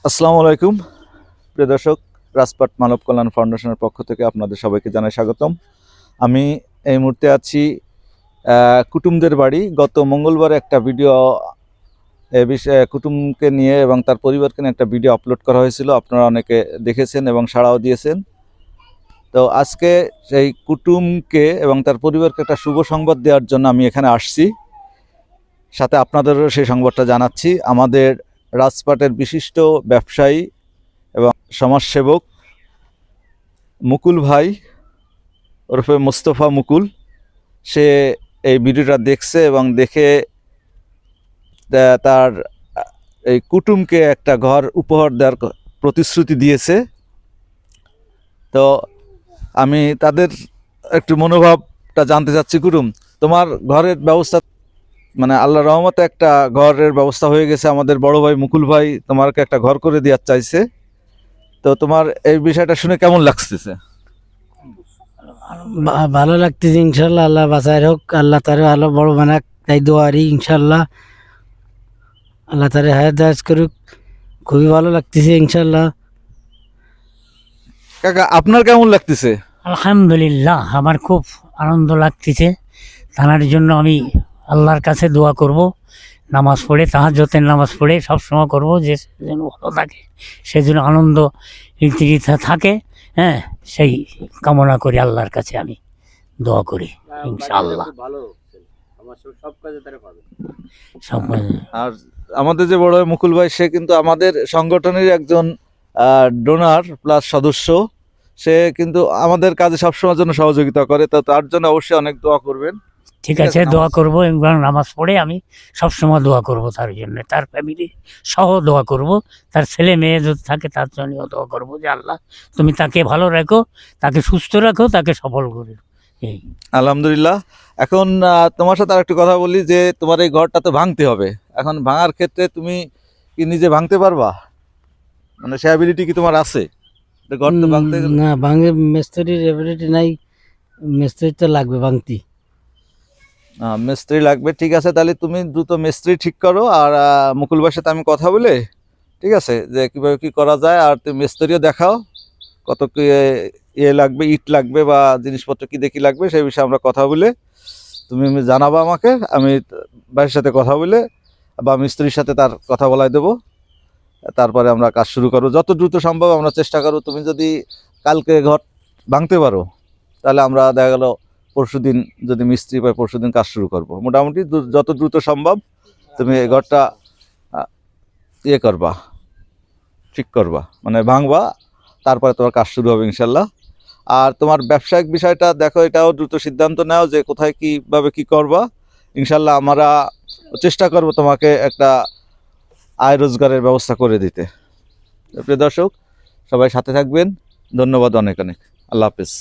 আসসালামু আলাইকুম প্রিয় দর্শক, রাজপাট মানব কল্যাণ ফাউন্ডেশনের পক্ষ থেকে আপনাদের সবাইকে জানাই স্বাগতম। আমি এই মুহূর্তে আছি কুটুমদের বাড়ি। গত মঙ্গলবার একটা ভিডিও এ বিষয়ে কুটুমকে নিয়ে এবং তার পরিবারকে নিয়ে একটা ভিডিও আপলোড করা হয়েছিল, আপনারা অনেকে দেখেছেন এবং সাড়াও দিয়েছেন। তো আজকে সেই কুটুমকে এবং তার পরিবারকে একটা শুভ সংবাদ দেওয়ার জন্য আমি এখানে আসছি, সাথে আপনাদেরও সেই সংবাদটা জানাচ্ছি। আমাদের রাজপাটের বিশিষ্ট ব্যবসায়ী এবং সমাজসেবক মুকুল ভাই ওরফে মোস্তফা মুকুল, সে এই ভিডিওটা দেখছে এবং দেখে তার এই কুটুমকে একটা ঘর উপহার দেওয়ার প্রতিশ্রুতি দিয়েছে। তো আমি তাদের একটু মনোভাবটা জানতে চাচ্ছি। কুটুম, তোমার ঘরের ব্যবস্থা, মানে আল্লাহর রহমতে একটা ঘরের ব্যবস্থা হয়ে গেছে। আমাদের বড় ভাই মুকুল ভাই তোমাকে একটা ঘর করে দেওয়ার চাইছে। তো তোমার এই বিষয়টা শুনে কেমন লাগতেছে? ভালো লাগতেছে ইনশাল্লাহ। আল্লাহ বাঁচায় হোক, আল্লাহ তারে আলো বড় বানাক, তাই দোয়ারি ইনশাল্লাহ। আল্লাহ তারে হায়াত দারাজ করুক। খুবই ভালো লাগতেছে ইনশাল্লাহ। কাকা, আপনার কেমন লাগতেছে? আলহামদুলিল্লাহ, আমার খুব আনন্দ লাগতেছে। তার জন্য আমি আল্লাহর কাছে দোয়া করব, নামাজ পড়ে, তাহাজ্জুদের নামাজ পড়ে সবসময় করব যে যেন ভালো থাকে, সেজন্য আনন্দ ইতিরিতা থাকে। হ্যাঁ, সেই কামনা করি আল্লাহর কাছে, আমি দোয়া করি ইনশাআল্লাহ। সব আর আমাদের যে বড় ভাই মুকুল ভাই, সে কিন্তু আমাদের সংগঠনের একজন ডোনার প্লাস সদস্য। সে কিন্তু আমাদের কাজে সবসময় জন্য সহযোগিতা করে। তো তার জন্য অবশ্যই অনেক দোয়া করবেন। ঠিক আছে, দোয়া করব এবং নামাজ পড়ে আমি সবসময় দোয়া করব তার জন্য, তার ফ্যামিলি সহ দোয়া করব। তার ছেলে মেয়ে যদি থাকে তার জন্যও দোয়া করব যে আল্লাহ তুমি তাকে ভালো রাখো, তাকে সুস্থ রাখো, তাকে সফল করো। এই আলহামদুলিল্লাহ। এখন তোমার সাথে আর একটু কথা বলি যে তোমার এই ঘরটা তো ভাঙতে হবে। এখন ভাঙার ক্ষেত্রে তুমি কি নিজে ভাঙতে পারবা? মানে সে অ্যাবিলিটি কি তোমার আছে? ঘর তো ভাঙতে গেলে না, ভাঙে মিস্ত্রির এবিলিটি নাই, মিস্ত্রি তো লাগবে ভাঙতি। মিস্ত্রি লাগবে। ঠিক আছে, তাহলে তুমি দ্রুত মিস্ত্রি ঠিক করো। আর মুকুল ভাইয়ের সাথে আমি কথা বলে, ঠিক আছে, যে কীভাবে কী করা যায়। আর তুমি মিস্ত্রিও দেখাও কত কি ইয়ে লাগবে, ইট লাগবে বা জিনিসপত্র কি দেখি লাগবে, সেই বিষয়ে আমরা কথা বলে তুমি জানাবা আমাকে। আমি ভাইয়ের সাথে কথা বলে বা মিস্ত্রির সাথে তার কথা বলাই দেবো। তারপরে আমরা কাজ শুরু করবো যত দ্রুত সম্ভব। আমরা চেষ্টা করবো তুমি যদি কালকে ঘর ভাঙতে পারো, তাহলে আমরা দেখা গেল পরশুদিন, যদি মিস্ত্রি পাই পরশুদিন কাজ শুরু করব। মোটামুটি যত দ্রুত সম্ভব তুমি এই ঘরটা ইয়ে করবা, ঠিক করবা, মানে ভাঙবা। তারপরে তোমার কাজ শুরু হবে ইনশাল্লাহ। আর তোমার ব্যবসায়িক বিষয়টা দেখো, এটাও দ্রুত সিদ্ধান্ত নাও যে কোথায় কীভাবে কি করবা। ইনশাল্লাহ আমরা চেষ্টা করব তোমাকে একটা আয় রোজগারের ব্যবস্থা করে দিতে। প্রিয় দর্শক, সবাই সাথে থাকবেন। ধন্যবাদ অনেক অনেক। আল্লাহ হাফেজ।